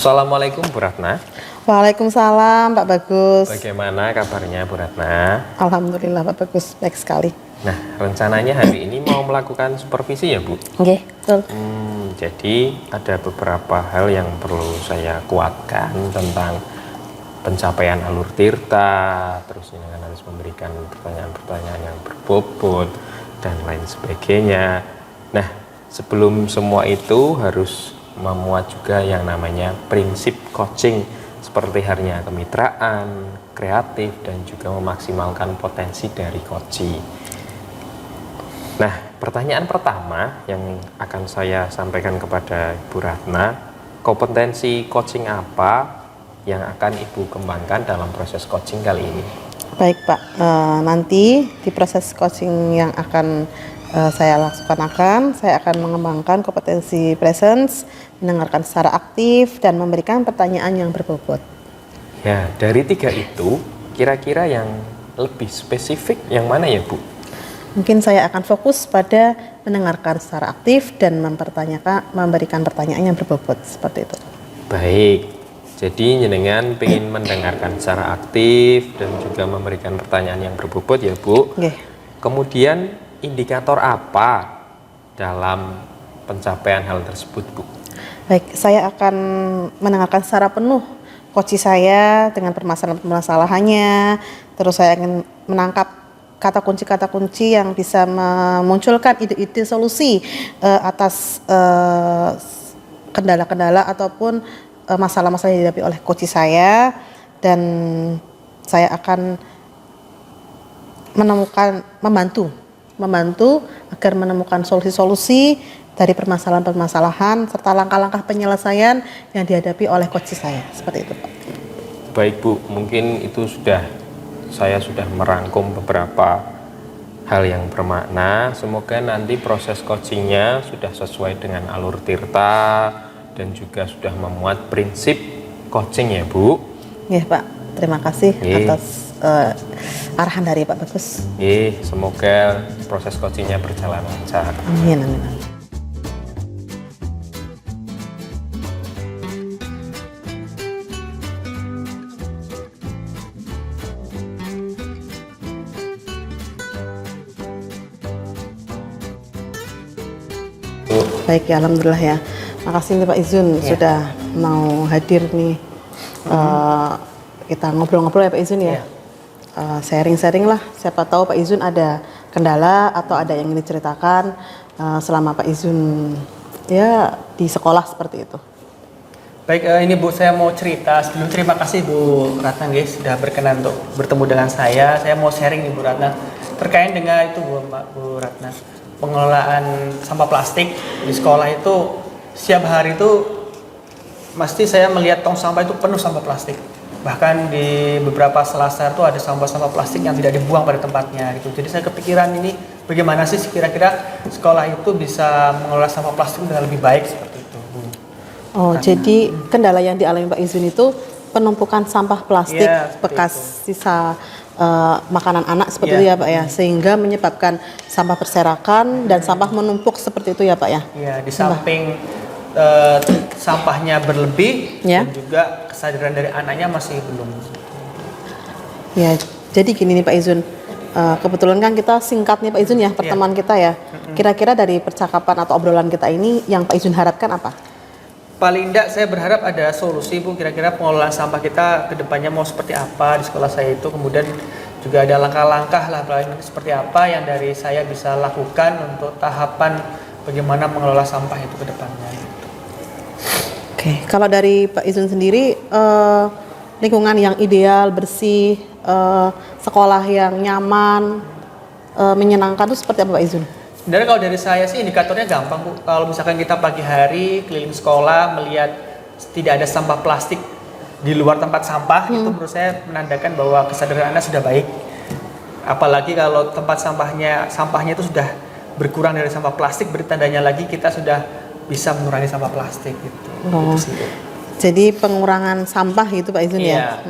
Assalamualaikum Bu Ratna. Waalaikumsalam Pak Bagus. Bagaimana kabarnya Bu Ratna? Alhamdulillah Pak Bagus, baik sekali. Nah, rencananya hari ini mau melakukan supervisi ya Bu? Oke, betul. Jadi ada beberapa hal yang perlu saya kuatkan tentang pencapaian alur tirta, terus ini kan harus memberikan pertanyaan-pertanyaan yang berbobot dan lain sebagainya. Nah, sebelum semua itu harus memuat juga yang namanya prinsip coaching seperti halnya kemitraan, kreatif, dan juga memaksimalkan potensi dari coaching. Nah, pertanyaan pertama yang akan saya sampaikan kepada Ibu Ratna, kompetensi coaching apa yang akan Ibu kembangkan dalam proses coaching kali ini? Baik Pak, nanti di proses coaching yang akan saya laksanakan, saya akan mengembangkan kompetensi presence, mendengarkan secara aktif, dan memberikan pertanyaan yang berbobot. Ya, dari tiga itu, kira-kira yang lebih spesifik yang mana ya Bu? Mungkin saya akan fokus pada mendengarkan secara aktif dan memberikan pertanyaan yang berbobot, seperti itu. Baik, jadi jenengan ingin mendengarkan secara aktif dan juga memberikan pertanyaan yang berbobot ya Bu. Okay. Kemudian indikator apa dalam pencapaian hal tersebut Bu? Baik, saya akan mendengarkan secara penuh coach saya dengan permasalahannya, terus saya akan menangkap kata kunci yang bisa memunculkan ide-ide solusi atas kendala-kendala ataupun masalah-masalah yang dihadapi oleh coach saya, dan saya akan membantu agar menemukan solusi-solusi dari permasalahan-permasalahan serta langkah-langkah penyelesaian yang dihadapi oleh coach saya, seperti itu Pak. Baik Bu, mungkin itu saya sudah merangkum beberapa hal yang bermakna. Semoga nanti proses coachingnya sudah sesuai dengan alur tirta dan juga sudah memuat prinsip coaching ya Bu. Ya Pak, terima kasih atas arahan dari Pak Bagus. Semoga proses coachingnya berjalan lancar. Amin, amin. Baik ya, alhamdulillah ya. Makasih nih Pak Izun sudah mau hadir nih. Kita ngobrol-ngobrol ya Pak Izun ya. Sharing-sharing lah. Siapa tahu Pak Izun ada kendala atau ada yang ingin diceritakan selama Pak Izun ya di sekolah seperti itu. Baik, ini Bu, saya mau cerita. Sebelum terima kasih Bu Ratna guys sudah berkenan untuk bertemu dengan saya. Saya mau sharing nih Bu Ratna terkait dengan itu Bu Ratna. Pengelolaan sampah plastik di sekolah itu setiap hari itu pasti saya melihat tong sampah itu penuh sampah plastik. Bahkan di beberapa selasar itu ada sampah-sampah plastik yang tidak dibuang pada tempatnya gitu. Jadi saya kepikiran ini bagaimana sih kira-kira sekolah itu bisa mengelola sampah plastik dengan lebih baik seperti itu Bu. Jadi kendala yang dialami Pak Izun itu penumpukan sampah plastik bekas sisa makanan anak seperti itu ya Pak ya, sehingga menyebabkan sampah berserakan dan sampah menumpuk seperti itu ya Pak ya. Iya, di samping sampahnya berlebih dan juga kesadaran dari anaknya masih belum. Ya, jadi gini nih Pak Izun, kebetulan kan kita singkat nih Pak Izun ya pertemuan kita ya. Kira-kira dari percakapan atau obrolan kita ini yang Pak Izun harapkan apa? Paling tidak saya berharap ada solusi Bu, kira-kira pengelolaan sampah kita ke depannya mau seperti apa di sekolah saya itu. Kemudian juga ada langkah-langkah lah seperti apa yang dari saya bisa lakukan untuk tahapan bagaimana mengelola sampah itu ke depannya. Oke, kalau dari Pak Izun sendiri lingkungan yang ideal, bersih, sekolah yang nyaman, menyenangkan itu seperti apa Pak Izun? Sebenarnya kalau dari saya sih indikatornya gampang Bu. Kalau misalkan kita pagi hari keliling sekolah melihat tidak ada sampah plastik di luar tempat sampah, itu menurut saya menandakan bahwa kesadaran Anda sudah baik. Apalagi kalau tempat sampahnya itu sudah berkurang dari sampah plastik, bertandanya lagi kita sudah bisa mengurangi sampah plastik gitu. Jadi pengurangan sampah gitu Pak Izun ya.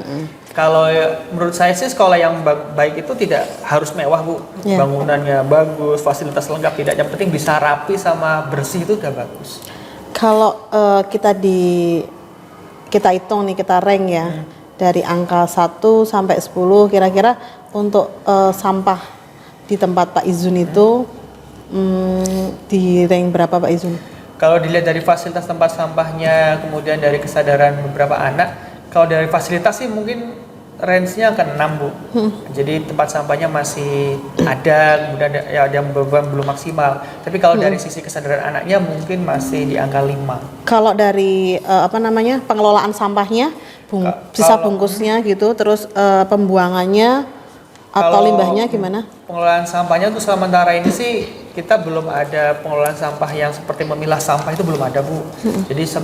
Kalau menurut saya sih sekolah yang baik itu tidak harus mewah Bu, bangunannya bagus, fasilitas lengkap, tidak, yang penting bisa rapi sama bersih itu udah bagus. Kalau kita kita hitung nih, kita rank ya. Dari angka 1 sampai 10 kira-kira untuk sampah di tempat Pak Izun itu di rank berapa Pak Izun? Kalau dilihat dari fasilitas tempat sampahnya, kemudian dari kesadaran beberapa anak, kalau dari fasilitas sih mungkin range-nya akan 6 Bu. Jadi tempat sampahnya masih ada, kemudian ada yang belum maksimal. Tapi kalau dari sisi kesadaran anaknya mungkin masih di angka 5. Kalau dari pengelolaan sampahnya, sisa bungkusnya gitu, terus pembuangannya atau Kalau limbahnya gimana? Pengelolaan sampahnya untuk sementara ini sih kita belum ada pengelolaan sampah yang seperti memilah sampah, itu belum ada Bu. Jadi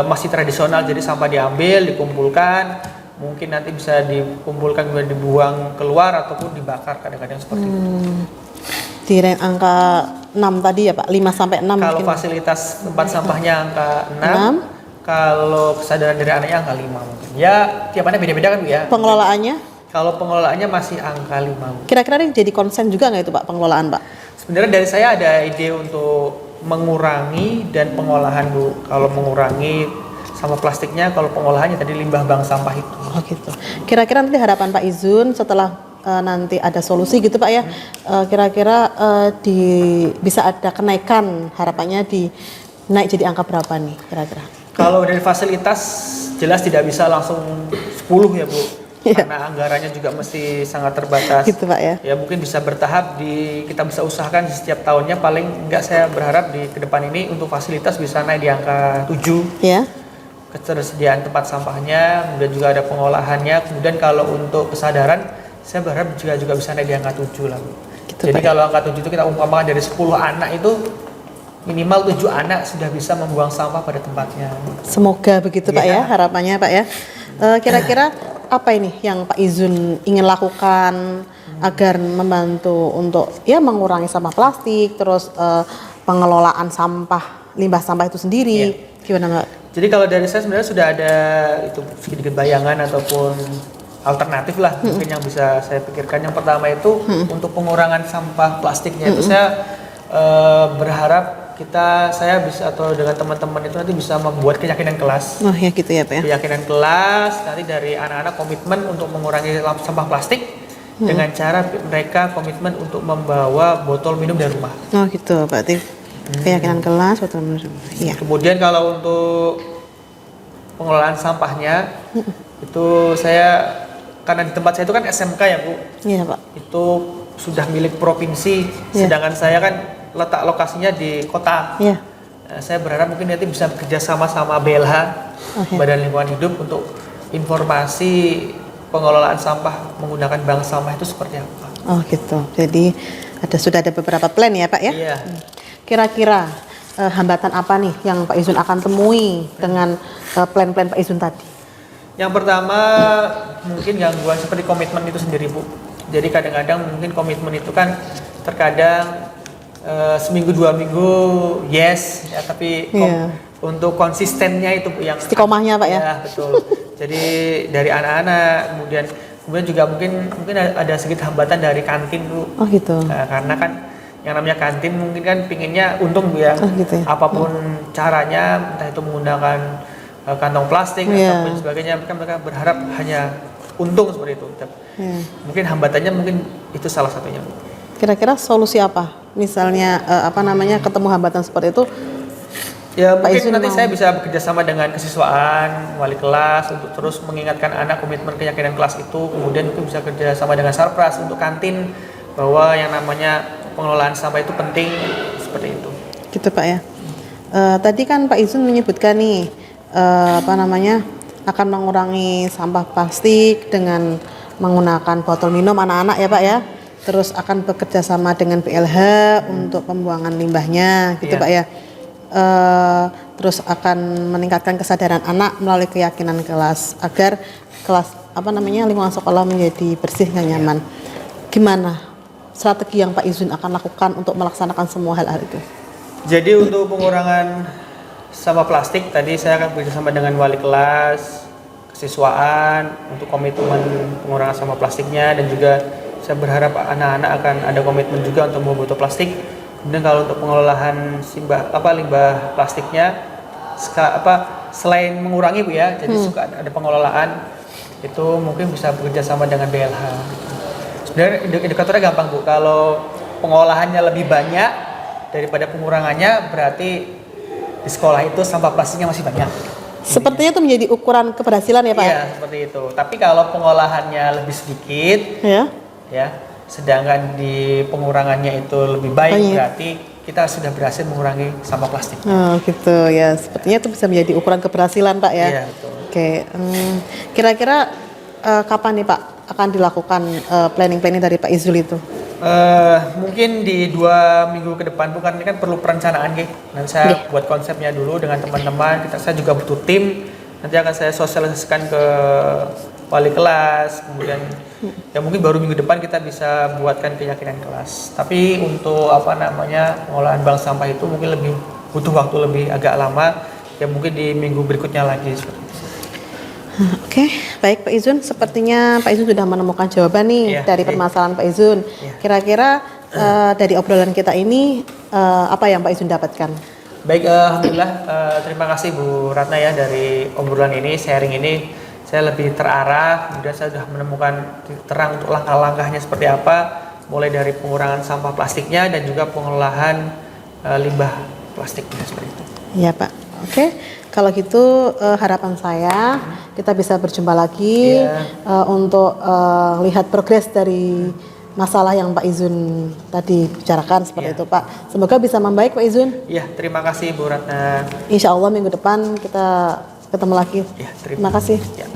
masih tradisional, jadi sampah diambil, dikumpulkan, mungkin nanti bisa dikumpulkan kemudian dibuang keluar ataupun dibakar, kadang-kadang seperti itu. Di rank angka 6 tadi ya Pak, 5 sampai 6 Kalau mungkin. fasilitas tempat sampahnya angka 6. 6, kalau kesadaran dari anaknya angka 5 mungkin. Ya tiap anak beda-beda kan Bu ya. Pengelolaannya Kalau pengelolaannya masih angka 5 Bu. kira-kira ini jadi konsen juga nggak itu Pak, pengelolaan Pak? Sebenarnya dari saya ada ide untuk mengurangi dan pengolahan Bu. Kalau mengurangi sama plastiknya, kalau pengolahannya tadi limbah bank sampah itu. Oh gitu. Kira-kira nanti harapan Pak Izun setelah nanti ada solusi gitu Pak ya, kira-kira bisa ada kenaikan, harapannya naik jadi angka berapa nih kira-kira? Kalau dari fasilitas jelas tidak bisa langsung 10 ya Bu. Iya. Karena anggarannya juga mesti sangat terbatas. Gitu Pak ya. Ya mungkin bisa bertahap, kita bisa usahakan di setiap tahunnya, paling enggak saya berharap di kedepan ini untuk fasilitas bisa naik di angka 7. Ya. Ketersediaan tempat sampahnya, kemudian juga ada pengolahannya. Kemudian kalau untuk kesadaran, saya berharap juga bisa naik di angka 7 lah Bu. Gitu, Jadi Pak. kalau angka 7 itu kita umpamakan dari 10 anak itu minimal 7 anak sudah bisa membuang sampah pada tempatnya. Semoga begitu Pak Iya. ya, harapannya Pak ya. Kira-kira apa ini yang Pak Izun ingin lakukan agar membantu untuk ya mengurangi sampah plastik, terus pengelolaan limbah sampah itu sendiri, gimana Mbak? Jadi kalau dari saya sebenarnya sudah ada itu sedikit bayangan ataupun alternatif lah mungkin yang bisa saya pikirkan. Yang pertama itu untuk pengurangan sampah plastiknya itu saya berharap saya bisa atau dengan teman-teman itu nanti bisa membuat keyakinan kelas. Oh ya gitu ya Pak ya. Keyakinan kelas nanti dari anak-anak komitmen untuk mengurangi sampah plastik dengan cara mereka komitmen untuk membawa botol minum dari rumah. Oh gitu berarti keyakinan kelas betul betul. Iya. Kemudian kalau untuk pengelolaan sampahnya itu karena di tempat saya itu kan SMK ya Bu, Iya Pak. itu sudah milik provinsi, sedangkan saya kan letak lokasinya di kota. Iya. Saya berharap mungkin nanti bisa bekerja sama BLH, Badan Lingkungan Hidup, untuk informasi pengelolaan sampah menggunakan bank sampah itu seperti apa. Oh gitu. Jadi sudah ada beberapa plan ya Pak ya. Iya. Kira-kira hambatan apa nih yang Pak Izun akan temui dengan plan-plan Pak Izun tadi? Yang pertama mungkin gangguan seperti komitmen itu sendiri Bu. Jadi kadang-kadang mungkin komitmen itu kan terkadang seminggu 2 minggu yes ya, tapi untuk konsistennya itu Bu yang istiqomahnya Pak ya. Ya betul. Jadi dari anak-anak kemudian juga mungkin ada sedikit hambatan dari kantin Bu. Oh gitu. Karena kan yang namanya kantin mungkin kan pinginnya untung Bu ya. Oh gitu ya. Apapun caranya, entah itu menggunakan kantong plastik ataupun sebagainya, mereka berharap hanya untung seperti itu. Mungkin hambatannya itu salah satunya Bu. Kira-kira solusi apa? Misalnya ketemu hambatan seperti itu? Ya Pak mungkin Izun nanti mau. saya bisa bekerjasama dengan kesiswaan, wali kelas untuk terus mengingatkan anak komitmen keyakinan kelas itu. Kemudian mungkin bisa kerjasama dengan Sarpras untuk kantin, bahwa yang namanya pengelolaan sampah itu penting, seperti itu. Gitu Pak ya. Tadi kan Pak Izun menyebutkan nih akan mengurangi sampah plastik dengan menggunakan botol minum anak-anak ya Pak ya. Terus akan bekerja sama dengan BLH untuk pembuangan limbahnya gitu Pak ya. Terus akan meningkatkan kesadaran anak melalui keyakinan kelas agar lingkungan sekolah menjadi bersih dan nyaman. Gimana strategi yang Pak Izun akan lakukan untuk melaksanakan semua hal-hal itu? Jadi untuk pengurangan sampah plastik tadi saya akan bekerjasama dengan wali kelas, kesiswaan untuk komitmen pengurangan sampah plastiknya, dan juga saya berharap anak-anak akan ada komitmen juga untuk membawa botol plastik. Kemudian kalau untuk pengelolaan limbah plastiknya, selain mengurangi Bu ya, jadi suka ada pengelolaan itu mungkin bisa bekerja sama dengan BLH. Sebenarnya indikatornya gampang Bu, kalau pengolahannya lebih banyak daripada pengurangannya berarti di sekolah itu sampah plastiknya masih banyak. Sepertinya itu menjadi ukuran keberhasilan ya Pak? Iya, seperti itu. Tapi kalau pengolahannya lebih sedikit, Ya. ya, sedangkan di pengurangannya itu lebih baik, Banyak. berarti kita sudah berhasil mengurangi sampah plastik. Oh gitu ya, sepertinya itu bisa menjadi ukuran keberhasilan Pak ya? Iya, betul. Oke, kira-kira kapan nih Pak akan dilakukan planning-planning dari Pak Izul itu? Mungkin di 2 minggu ke depan bukan ini kan perlu perencanaan Ge. Nanti saya buat konsepnya dulu dengan teman-teman. Saya juga butuh tim. Nanti akan saya sosialisasikan ke wali kelas. Kemudian ya mungkin baru minggu depan kita bisa buatkan keyakinan kelas. Tapi untuk pengolahan bank sampah itu mungkin lebih butuh waktu lebih agak lama. Ya mungkin di minggu berikutnya lagi seperti itu. Oke, baik Pak Izun. Sepertinya Pak Izun sudah menemukan jawaban nih Iya, dari iya. permasalahan Pak Izun. Iya. Kira-kira dari obrolan kita ini apa yang Pak Izun dapatkan? Baik, alhamdulillah. Terima kasih Bu Ratna ya dari obrolan ini, sharing ini. Saya lebih terarah, kemudian saya sudah menemukan terang untuk langkah-langkahnya seperti apa, mulai dari pengurangan sampah plastiknya dan juga pengolahan limbah plastiknya seperti itu. Iya Pak. Oke, kalau gitu harapan saya kita bisa berjumpa lagi untuk lihat progres dari masalah yang Pak Izun tadi bicarakan seperti itu Pak. Semoga bisa membaik Pak Izun. Iya, terima kasih Bu Ratna. Insya Allah minggu depan kita ketemu lagi. Ya, Terima kasih. Ya.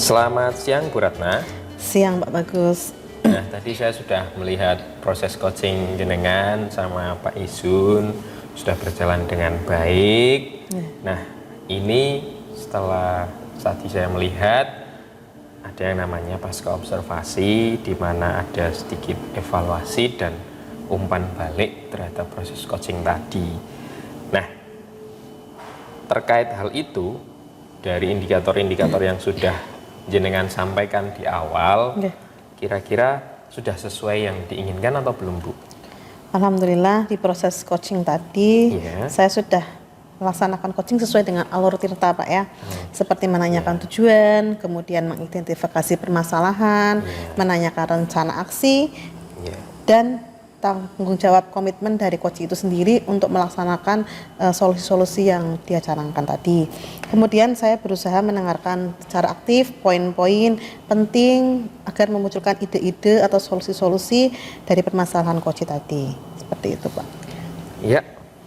Selamat siang Bu Ratna. Siang Pak Bagus. Nah, tadi saya sudah melihat proses coaching jenengan sama Pak Izun sudah berjalan dengan baik. Nah, ini setelah tadi saya melihat ada yang namanya pasca observasi, di mana ada sedikit evaluasi dan umpan balik terhadap proses coaching tadi. Nah, terkait hal itu, dari indikator-indikator yang sudah jenengan sampaikan di awal, kira-kira sudah sesuai yang diinginkan atau belum Bu? Alhamdulillah di proses coaching tadi saya sudah melaksanakan coaching sesuai dengan alur tirta Pak ya. Seperti menanyakan tujuan, kemudian mengidentifikasi permasalahan, menanyakan rencana aksi, dan tanggung jawab komitmen dari coach itu sendiri untuk melaksanakan solusi-solusi yang dia canangkan tadi. Kemudian saya berusaha mendengarkan secara aktif poin-poin penting agar memunculkan ide-ide atau solusi-solusi dari permasalahan coach tadi. Seperti itu Pak. Ya,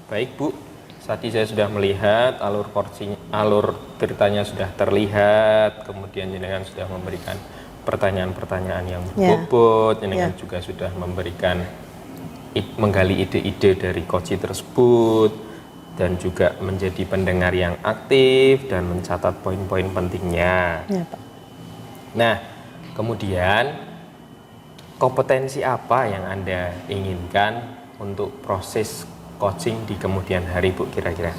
baik Bu. Tadi saya sudah melihat alur ceritanya sudah terlihat, kemudian jenengan sudah memberikan pertanyaan-pertanyaan yang berbobot, jenengan juga sudah memberikan menggali ide-ide dari coach tersebut dan juga menjadi pendengar yang aktif dan mencatat poin-poin pentingnya. Ya, Pak. Nah, kemudian kompetensi apa yang Anda inginkan untuk proses coaching di kemudian hari Bu kira-kira?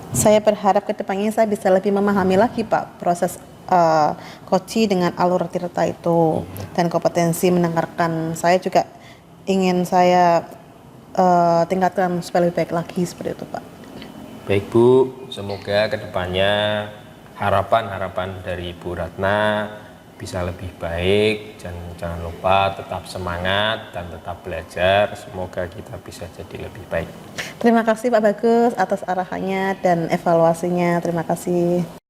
Saya berharap kedepannya saya bisa lebih memahami lagi Pak proses coaching dengan alur tirta itu dan kompetensi mendengarkan. Saya juga ingin saya tingkatkan supaya lebih baik lagi seperti itu Pak. Baik Bu, semoga kedepannya harapan-harapan dari Bu Ratna bisa lebih baik. Jangan lupa tetap semangat dan tetap belajar. Semoga kita bisa jadi lebih baik. Terima kasih Pak Bagus atas arahannya dan evaluasinya. Terima kasih.